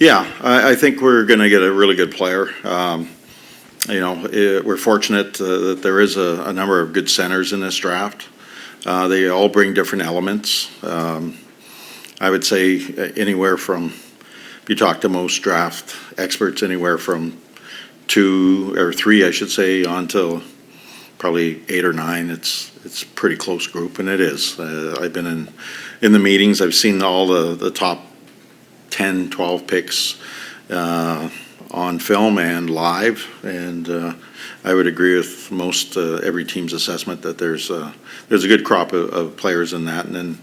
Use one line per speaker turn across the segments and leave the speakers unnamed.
Yeah, I think we're going to get a really good player. We're fortunate that there is a number of good centers in this draft. They all bring different elements. I would say anywhere from, if you talk to most draft experts, anywhere from 2 or 3, I should say, on to probably 8 or 9. It's a pretty close group, and it is. I've been in the meetings. I've seen all the top 10, 12 picks on film and live, and I would agree with most every team's assessment that there's a good crop of players in that, and then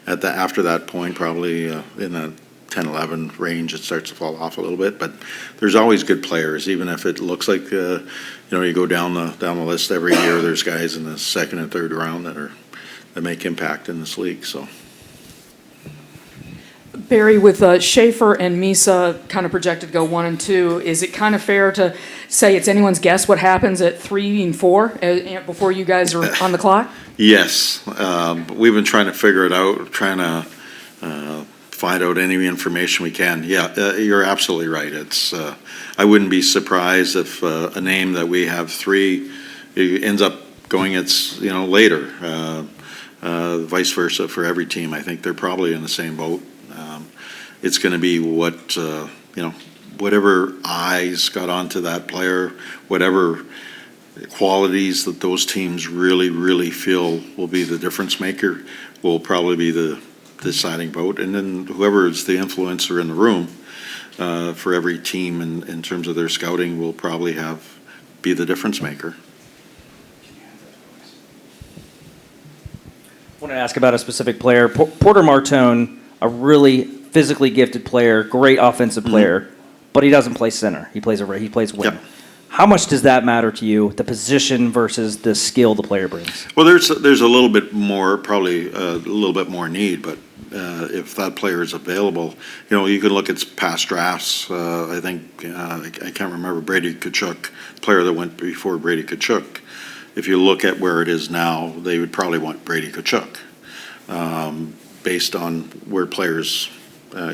after that point, probably in the 10, 11 range, it starts to fall off a little bit. But there's always good players, even if it looks like you go down the list every year. There's guys in the second and third round that make impact in this league. So.
Barry, with Schaefer and Misa kind of projected to go 1 and 2, is it kind of fair to say it's anyone's guess what happens at 3 and 4 before you guys are on the clock?
Yes, we've been trying to figure it out, trying to find out any information we can. Yeah, you're absolutely right. It's I wouldn't be surprised if a name that we have 3 ends up going later. Vice versa for every team. I think they're probably in the same boat. It's going to be whatever eyes got onto that player, whatever qualities that those teams really, really feel will be the difference maker will probably be the deciding vote. And then whoever is the influencer in the room for every team in terms of their scouting will probably be the difference maker.
I want to ask about a specific player. Porter Martone, a really physically gifted player, great offensive player, but he doesn't play center. He plays wing. Yep. How much does that matter to you, the position versus the skill the player brings? Well,
there's a little bit more, probably a little bit more need, but if that player is available, you can look at past drafts. I think, I can't remember, Brady Tkachuk, the player that went before Brady Tkachuk. If you look at where it is now, they would probably want Brady Tkachuk based on where players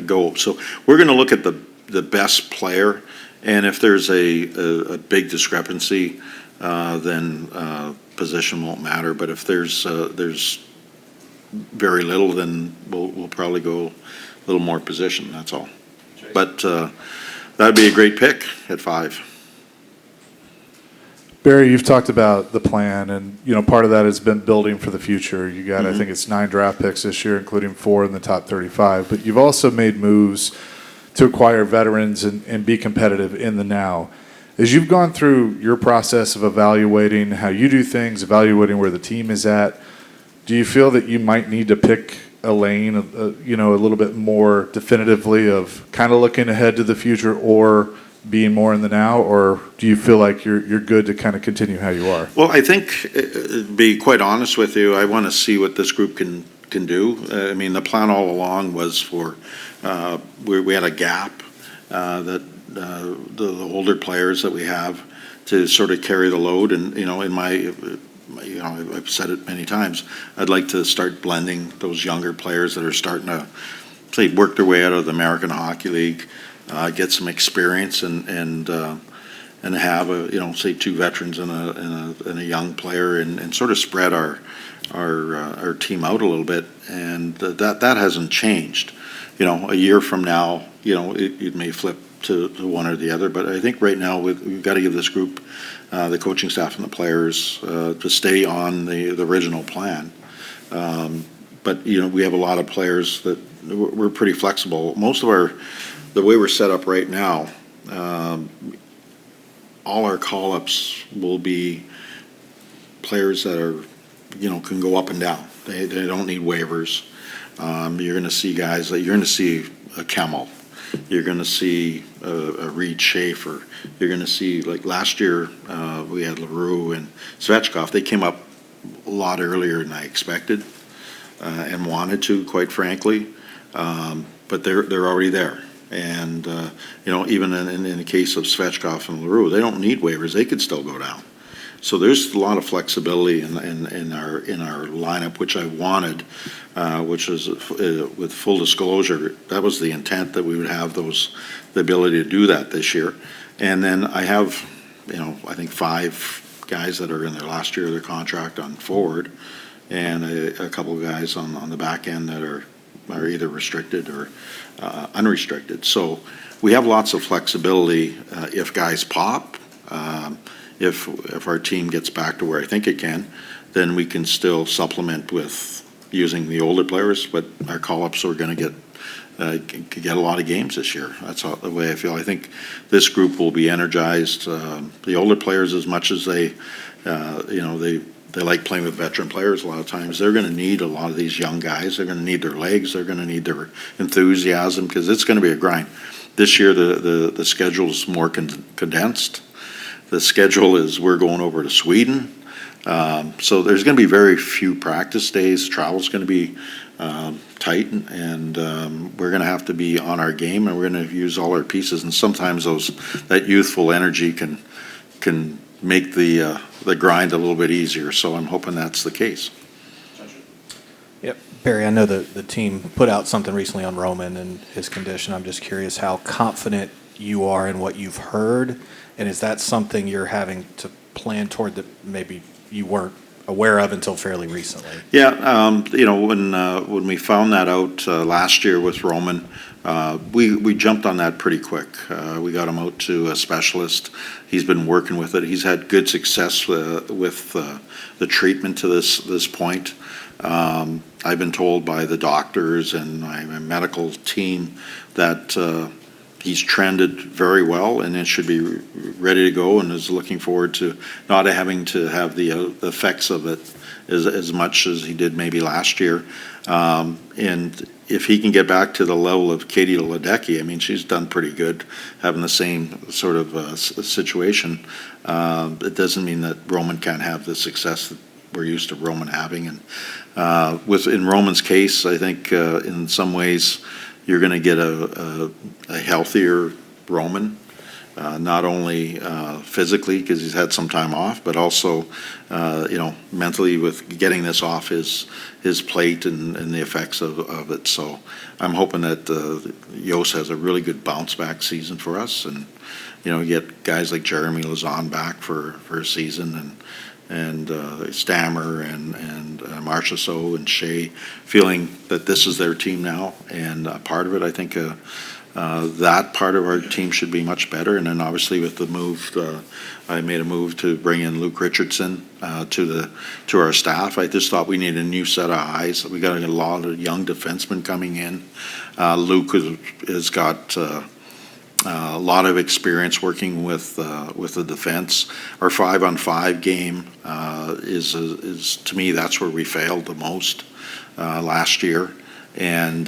go. So we're going to look at the best player, and if there's a big discrepancy, then position won't matter. But if there's very little, then we'll probably go a little more position. That's all. But that'd be a great pick at 5.
Barry, you've talked about the plan, and part of that has been building for the future. You got, I think it's 9 draft picks this year, including 4 in the top 35. But you've also made moves to acquire veterans and be competitive in the now. As you've gone through your process of evaluating how you do things, evaluating where the team is at, do you feel that you might need to pick a lane, a little bit more definitively of kind of looking ahead to the future or being more in the now, or do you feel like you're good to kind of continue how you are?
Well, I think, to be quite honest with you, I want to see what this group can do. I mean, the plan all along was for we had a gap that the older players that we have to sort of carry the load, and in my I've said it many times, I'd like to start blending those younger players that are starting to say work their way out of the American Hockey League. Get some experience and have say 2 veterans and a young player and sort of spread our team out a little bit, and that hasn't changed. A year from now, it may flip to one or the other, but I think right now we've got to give this group, the coaching staff and the players, to stay on the original plan. But we have a lot of players that we're pretty flexible. Most of the way we're set up right now, all our call-ups will be players that are, can go up and down. They don't need waivers. You're going to see guys you're going to see a Kemmel. You're going to see a Reed Schaefer. You're going to see, like last year, we had LaRue and Svechkov. They came up a lot earlier than I expected and wanted to, quite frankly. But they're already there. And, even in the case of Svechkov and LaRue, they don't need waivers. They could still go down. So there's a lot of flexibility in our lineup, which I wanted, which is with full disclosure, that was the intent, that we would have the ability to do that this year. And then I have, I think 5 guys that are in their last year of their contract on forward, and a couple of guys on the back end that are either restricted or unrestricted. So we have lots of flexibility if guys pop. If our team gets back to where I think it can, then we can still supplement with using the older players. But our call-ups are going to get a lot of games this year. That's the way I feel. I think this group will be energized. The older players, as much as they like playing with veteran players a lot of times, they're going to need a lot of these young guys. They're going to need their legs. They're going to need their enthusiasm, because it's going to be a grind. This year, the schedule is more condensed. The schedule is, we're going over to Sweden. So there's going to be very few practice days. Travel's going to be tight, and we're going to have to be on our game, and we're going to use all our pieces. And sometimes that youthful energy can make the grind a little bit easier. So I'm hoping that's the case.
Yep. Barry, I know the team put out something recently on Roman and his condition. I'm just curious how confident you are in what you've heard, and is that something you're having to plan toward that maybe you weren't aware of until fairly recently?
Yeah, when we found that out last year with Roman, we jumped on that pretty quick. We got him out to a specialist. He's been working with it. He's had good success with the treatment to this point. I've been told by the doctors and my medical team that he's trended very well, and it should be ready to go, and is looking forward to not having to have the effects of it as much as he did maybe last year. And if he can get back to the level of Katie Ledecky, I mean, she's done pretty good having the same sort of situation. It doesn't mean that Roman can't have the success that we're used to Roman having. And in Roman's case, I think in some ways you're going to get a healthier Roman, not only physically because he's had some time off, but also mentally with getting this off his plate and the effects of it. So I'm hoping that Yost has a really good bounce back season for us, and get guys like Jeremy Lazan back for a season, and Stammer and Marchessault and Shea feeling that this is their team now. And part of it, I think that part of our team should be much better. And then obviously with the move, I made a move to bring in Luke Richardson to our staff. I just thought we need a new set of eyes. We got a lot of young defensemen coming in. Luke has got a lot of experience working with the defense. Our 5-on-5 game is to me, that's where we failed the most last year. And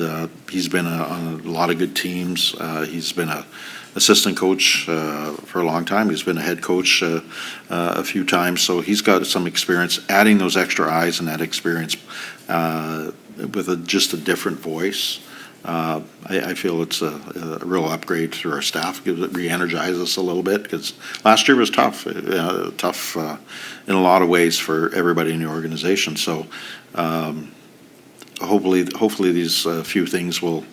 he's been on a lot of good teams. He's been an assistant coach for a long time. He's been a head coach a few times. So he's got some experience. Adding those extra eyes and that experience with just a different voice, I feel it's a real upgrade to our staff. It re-energizes us a little bit, because last year was tough in a lot of ways for everybody in the organization. So hopefully these few things will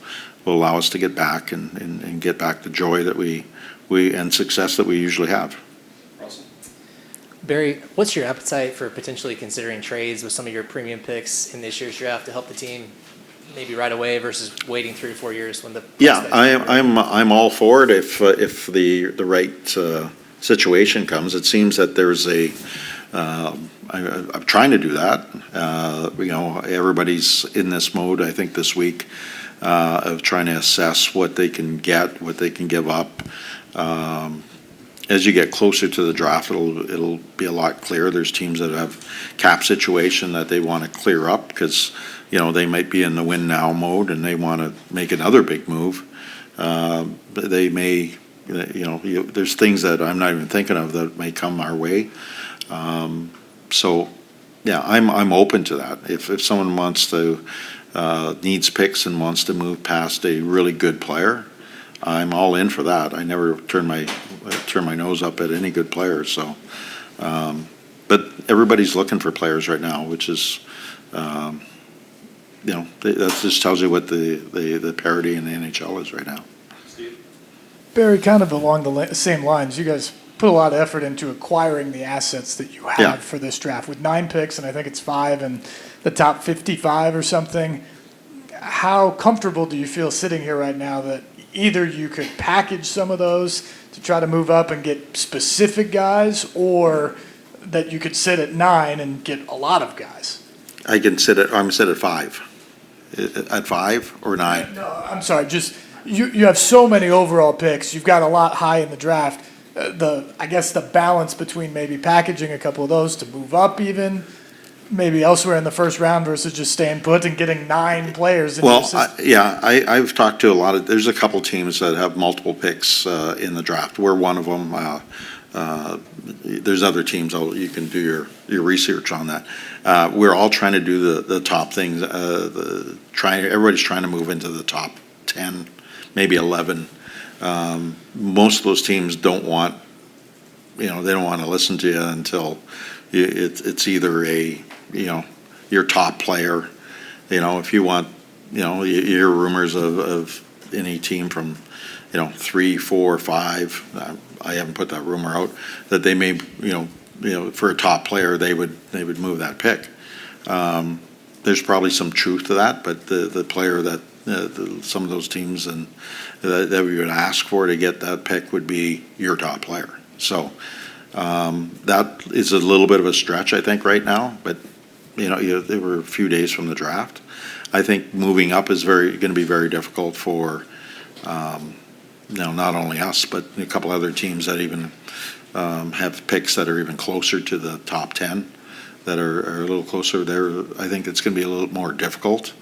allow us to get back and get back the joy that we and success that we usually have.
Barry, what's your appetite for potentially considering trades with some of your premium picks in this year's draft to help the team maybe right away versus waiting 3 to 4 years when the
I'm all for it if the right situation comes. It seems that there's I'm trying to do that. Everybody's in this mode, I think, this week of trying to assess what they can get, what they can give up. As you get closer to the draft, it'll be a lot clearer. There's teams that have cap situation that they want to clear up because they might be in the win now mode and they want to make another big move. They may, there's things that I'm not even thinking of that may come our way. So, yeah, I'm open to that. If someone wants to needs picks and wants to move past a really good player, I'm all in for that. I never turn my nose up at any good player. So, everybody's looking for players right now, which is, that just tells you what the parity in the NHL is right now.
Barry, kind of along the same lines, you guys put a lot of effort into acquiring the assets that you have
Yeah.
for this draft. With 9 picks, and I think it's 5 in the top 55 or something, how comfortable do you feel sitting here right now that either you could package some of those to try to move up and get specific guys, or that you could sit at 9 and get a lot of guys?
I'm sit at 5. At 5 or 9?
No, I'm sorry, just you have so many overall picks. You've got a lot high in the draft. I guess the balance between maybe packaging a couple of those to move up even, maybe elsewhere in the first round versus just staying put and getting 9 players in your
Well,
system.
I've talked to there's a couple teams that have multiple picks in the draft. We're one of them. There's other teams, you can do your research on that. We're all trying to do the top things, everybody's trying to move into the top 10, maybe 11. Most of those teams don't want, they don't want to listen to you until it's either your top player. If you want, you hear rumors of any team from, 3, 4, 5. I haven't put that rumor out that they may, for a top player, they would move that pick. There's probably some truth to that, but the player that some of those teams and that we would ask for to get that pick would be your top player. So that is a little bit of a stretch, I think, right now. But they were a few days from the draft. I think moving up is going to be very difficult for not only us, but a couple other teams that even have picks that are even closer to the top 10, that are a little closer there. I think it's going to be a little more difficult.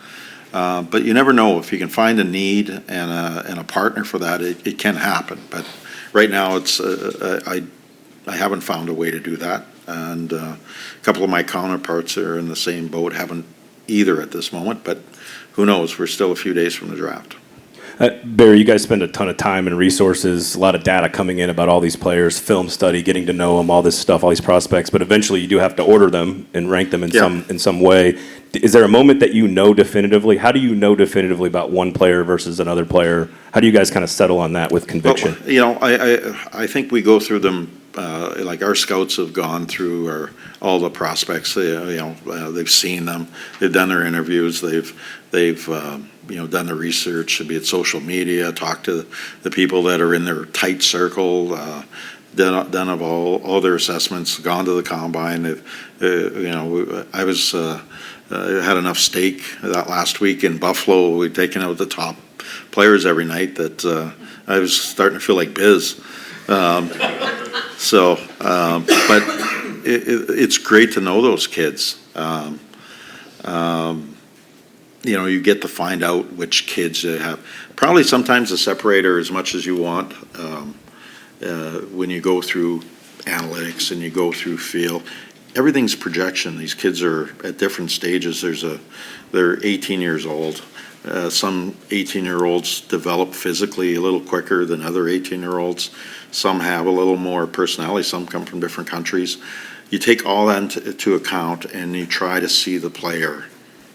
But you never know. If you can find a need and a partner for that, it can happen. But right now, I haven't found a way to do that. And a couple of my counterparts are in the same boat, haven't either at this moment. But who knows? We're still a few days from the draft.
Barry, you guys spend a ton of time and resources, a lot of data coming in about all these players, film study, getting to know them, all this stuff, all these prospects. But eventually, you do have to order them and rank them in some way. Is there a moment that you know definitively? How do you know definitively about one player versus another player? How do you guys kind of settle on that with conviction?
Well, I think we go through them. Like our scouts have gone through all the prospects. They've seen them. They've done their interviews. They've done the research, be it social media, talked to the people that are in their tight circle, done of all their assessments, gone to the combine. I had enough steak that last week in Buffalo. We'd taken out the top players every night that I was starting to feel like Biz. But it's great to know those kids. You get to find out which kids you have. Probably sometimes the separator as much as you want when you go through analytics and you go through feel. Everything's projection. These kids are at different stages. They're 18 years old. Some 18-year-olds develop physically a little quicker than other 18-year-olds. Some have a little more personality. Some come from different countries. You take all that into account and you try to see the player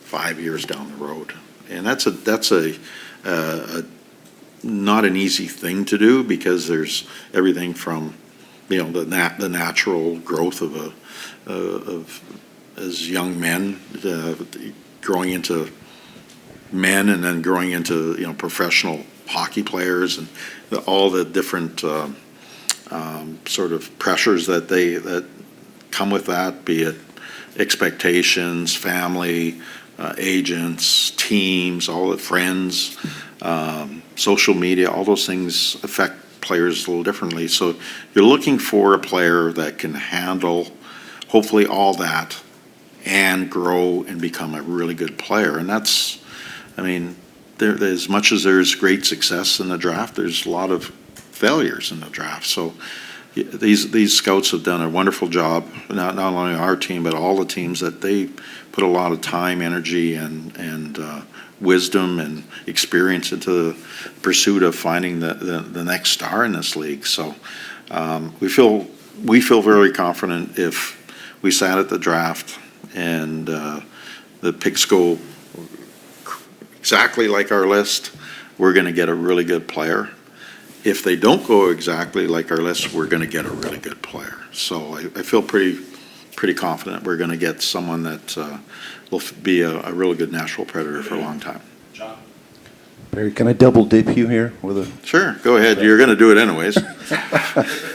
5 years down the road. And that's not an easy thing to do, because there's everything from the natural growth of as young men growing into men and then growing into professional hockey players, and all the different sort of pressures that come with that, be it expectations, family, agents, teams, all the friends, social media, all those things affect players a little differently. So you're looking for a player that can handle hopefully all that and grow and become a really good player. And that's, as much as there's great success in the draft, there's a lot of failures in the draft. So these scouts have done a wonderful job, not only our team, but all the teams, that they put a lot of time, energy, and wisdom and experience into the pursuit of finding the next star in this league. So we feel very confident if we sat at the draft, and the picks go exactly like our list, we're going to get a really good player. If they don't go exactly like our list, we're going to get a really good player. So I feel pretty confident we're going to get someone that will be a really good Nashville Predator for a long time.
Barry, can I double dip you here with a?
Sure, go ahead. You're going to do it anyways.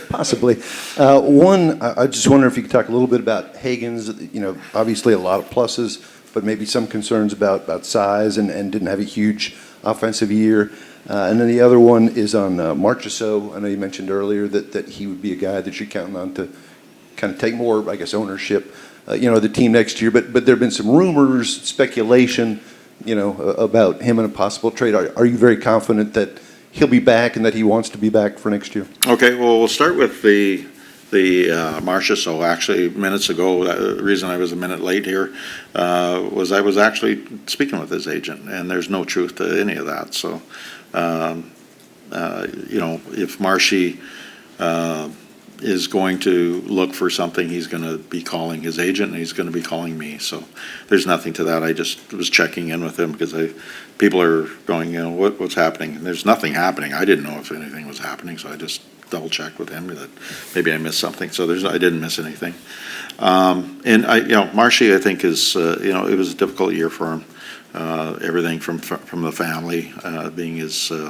Possibly. One, I just wonder if you could talk a little bit about Hagen's. You know, obviously a lot of pluses, but maybe some concerns about size and didn't have a huge offensive year. And then the other one is on Marchessault. I know you mentioned earlier that he would be a guy that you're counting on to kind of take more, I guess, ownership, of the team next year. But there have been some rumors, speculation, about him and a possible trade. Are you very confident that he'll be back and that he wants to be back for next year?
Okay, well, we'll start with the Marchessault. Actually, minutes ago, the reason I was a minute late here was I was actually speaking with his agent, and there's no truth to any of that. So, if Marshy is going to look for something, he's going to be calling his agent, and he's going to be calling me. So there's nothing to that. I just was checking in with him because people are going, what's happening? And there's nothing happening. I didn't know if anything was happening, so I just double checked with him that maybe I missed something. So I didn't miss anything. And Marshy, I think is, it was a difficult year for him. Everything from the family, being his, he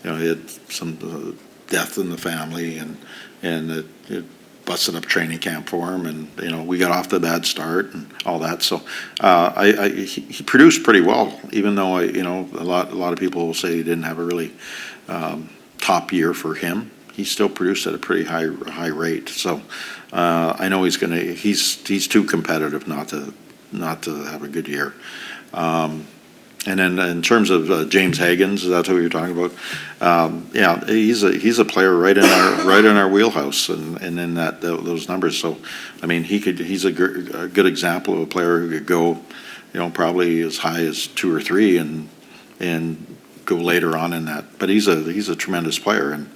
had some death in the family, and it busted up training camp for him, and we got off to a bad start and all that. So he produced pretty well, even though a lot of people will say he didn't have a really top year for him. He still produced at a pretty high rate. So I know he's too competitive not to have a good year. And then in terms of James Hagens, that's what you're talking about. He's a player right in our wheelhouse, and in those numbers. So, I mean, he's a good example of a player who could go, probably as high as 2 or 3, and go later on in that. But he's a tremendous player, and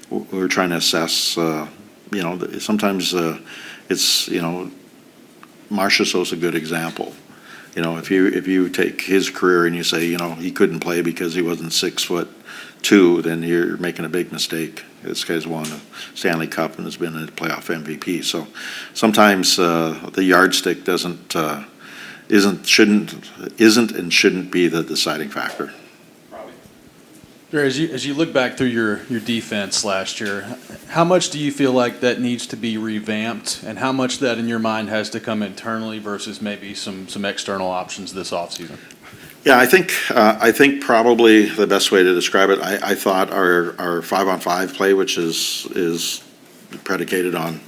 we're trying to assess. Sometimes it's Marchessault's a good example. If you take his career and you say, he couldn't play because he wasn't 6'2", then you're making a big mistake. This guy's won a Stanley Cup and has been a playoff MVP. So sometimes the yardstick isn't and shouldn't be the deciding factor.
Barry, as you look back through your defense last year, how much do you feel like that needs to be revamped, and how much that in your mind has to come internally versus maybe some external options this offseason?
Yeah, I think probably the best way to describe it, I thought our 5-on-5 play, which is predicated on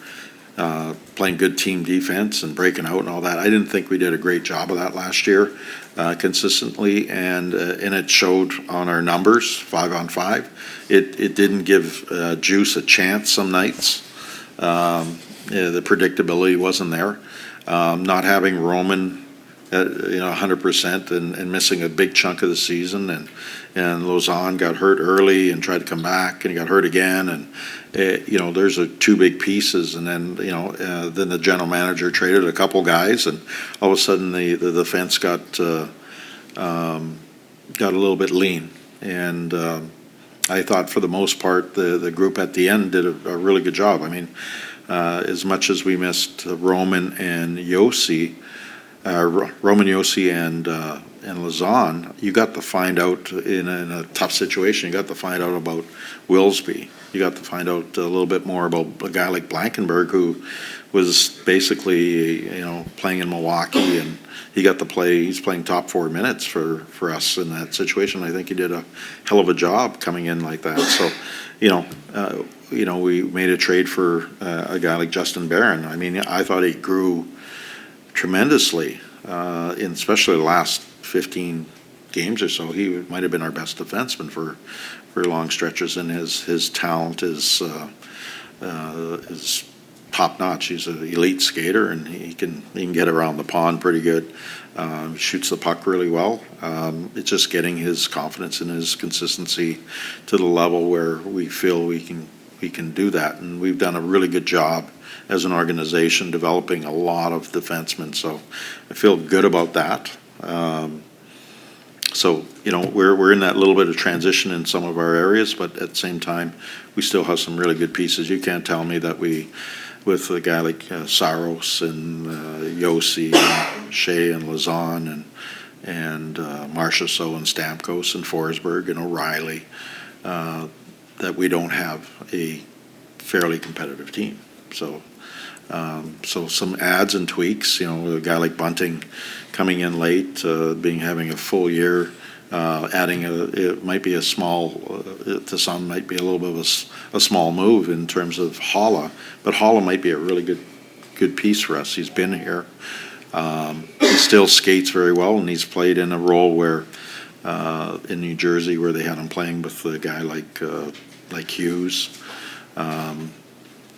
playing good team defense and breaking out and all that. I didn't think we did a great job of that last year consistently, and it showed on our numbers, 5-on-5. It didn't give Juice a chance some nights. The predictability wasn't there. Not having Roman at 100% and missing a big chunk of the season, and Lauzon got hurt early and tried to come back, and he got hurt again, and there's two big pieces, and then then the general manager traded a couple guys, and all of a sudden the defense got a little bit lean, and I thought for the most part the group at the end did a really good job. I mean, as much as we missed Roman and Yossi and Lauzon, you got to find out in a tough situation. You got to find out about Willsby. You got to find out a little bit more about a guy like Blankenberg, who was basically playing in Milwaukee, and he got to play. He's playing top 4 minutes for us in that situation. I think he did a hell of a job coming in like that. So, we made a trade for a guy like Justin Barron. I mean, I thought he grew tremendously, in especially the last 15 games or so. He might have been our best defenseman for long stretches, and his talent is top notch. He's an elite skater, and he can get around the pond pretty good. Shoots the puck really well. It's just getting his confidence and his consistency to the level where we feel we can we can do that. And we've done a really good job as an organization developing a lot of defensemen, so I feel good about that. So, we're in that little bit of transition in some of our areas, but at the same time, we still have some really good pieces. You can't tell me that with a guy like Saros and Yossi and Shea and Lazan and Marchessault and Stamkos and Forsberg and O'Reilly, that we don't have a fairly competitive team. So some adds and tweaks, with a guy like Bunting coming in late, having a full year, adding it might be a small, to some might be a little bit of a small move in terms of Holla, but Holla might be a really good piece for us. He's been here. He still skates very well, and he's played in a role where, in New Jersey, where they had him playing with a guy like Hughes,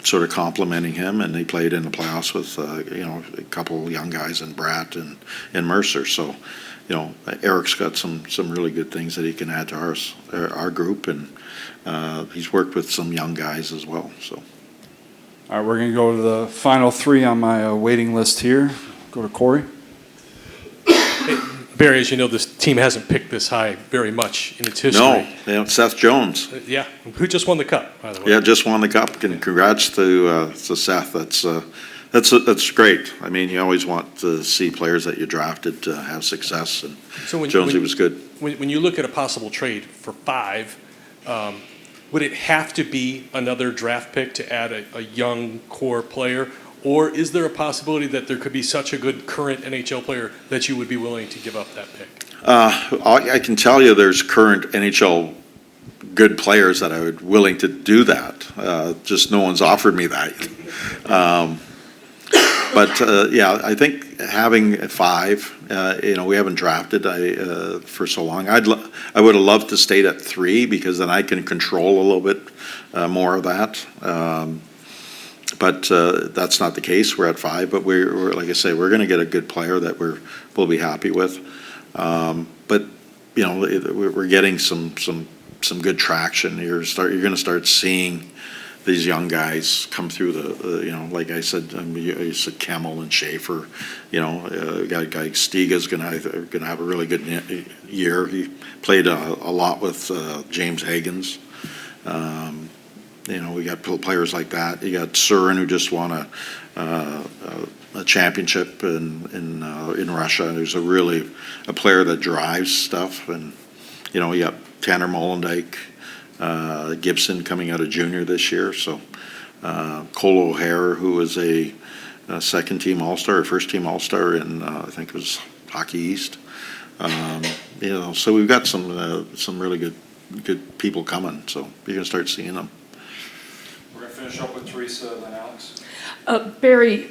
sort of complimenting him, and he played in the playoffs with a couple of young guys in Bratt and Mercer. So, Eric's got some really good things that he can add to our group, and he's worked with some young guys as well. So,
all right, we're going to go to the final three on my waiting list here. Go to Corey.
Barry, as you know, this team hasn't picked this high very much in its history.
No, Seth Jones.
Yeah, who just won the cup, by the way.
Yeah, just won the cup. And congrats to Seth. That's great. I mean, you always want to see players that you drafted to have success, and
So
Jonesy was good.
When you look at a possible trade for 5, would it have to be another draft pick to add a young core player? Or is there a possibility that there could be such a good current NHL player that you would be willing to give up that pick?
I can tell you there's current NHL good players that I would willing to do that. Just no one's offered me that. Yeah, I think having 5, we haven't drafted for so long. I would have loved to stay at 3 because then I can control a little bit more of that. But that's not the case. We're at 5, but we're like I say, we're going to get a good player that we'll be happy with. But we're getting some good traction. You're going to start seeing these young guys come through like I said, you said Kemmel and Schaefer. Guy Stiga's going to have a really good year. He played a lot with James Higgins. We got players like that. You got Surin, who just won a championship in Russia. There's a player that drives stuff, and you got Tanner Molendyk, Gibson coming out of junior this year. So Cole O'Hare, who was a second team All-Star, or first team All-Star in I think it was Hockey East. So we've got some really good people coming. So you're gonna start seeing them.
Finish up with Teresa, then Alex.
Barry,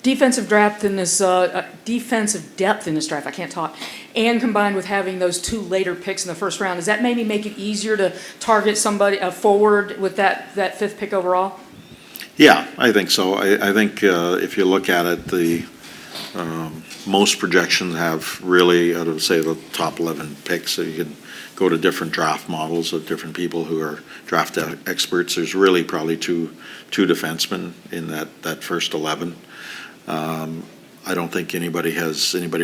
defensive depth in this draft, I can't talk, and combined with having those 2 later picks in the first round, does that maybe make it easier to target a forward with that 5th pick overall?
Yeah, I think so. I think if you look at it, the most projections have really, out of say the top 11 picks, so you can go to different draft models of different people who are draft experts. There's really probably two defensemen in that first 11. I don't think anybody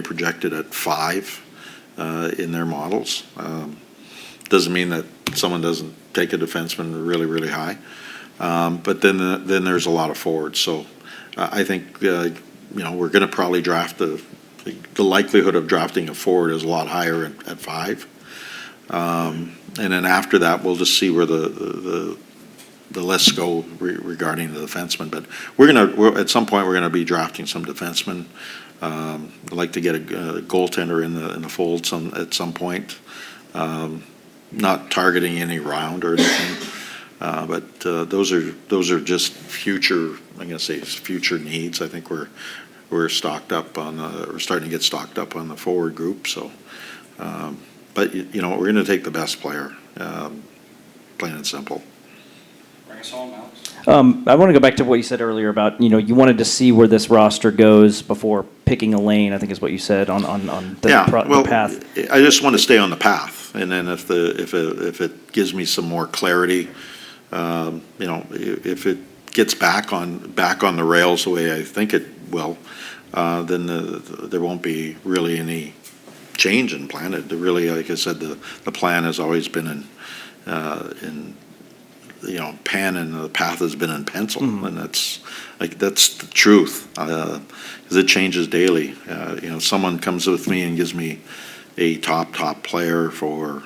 projected at 5 in their models. Doesn't mean that someone doesn't take a defenseman really, really high. But then there's a lot of forwards. So I think we're going to probably draft the likelihood of drafting a forward is a lot higher at 5. And then after that, we'll just see where the lists go regarding the defensemen. But at some point we're gonna be drafting some defensemen. I'd like to get a goaltender in the fold at some point. Not targeting any round or anything, but those are just future. I'm gonna say future needs. I think we're stocked up we're starting to get stocked up on the forward group. So. But we're going to take the best player, plain and simple.
Bring us home, Alex.
I want to go back to what you said earlier about you wanted to see where this roster goes before picking a lane. I think is what you said on the path.
I just want to stay on the path, and then if it gives me some more clarity You know, if it gets back on the rails the way I think it will, then there won't be really any change in plan. It really, like I said, the plan has always been in you know, pen, and the path has been in pencil, and that's the truth, because it changes daily. You know, someone comes with me and gives me a top player for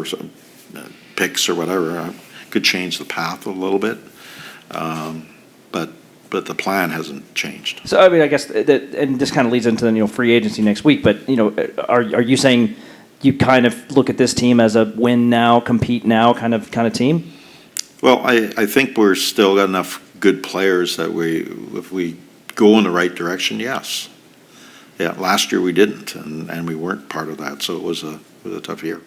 some picks or whatever, I could change the path a little bit, but the plan hasn't changed.
So I mean, I guess that, and this kind of leads into the, you know, free agency next week. But you know, are you saying you kind of look at this team as a win now, compete now kind of team?
Well, I think we're still got enough good players that if we go in the right direction, yes. Yeah, last year we didn't, and we weren't part of that, so it was a tough year.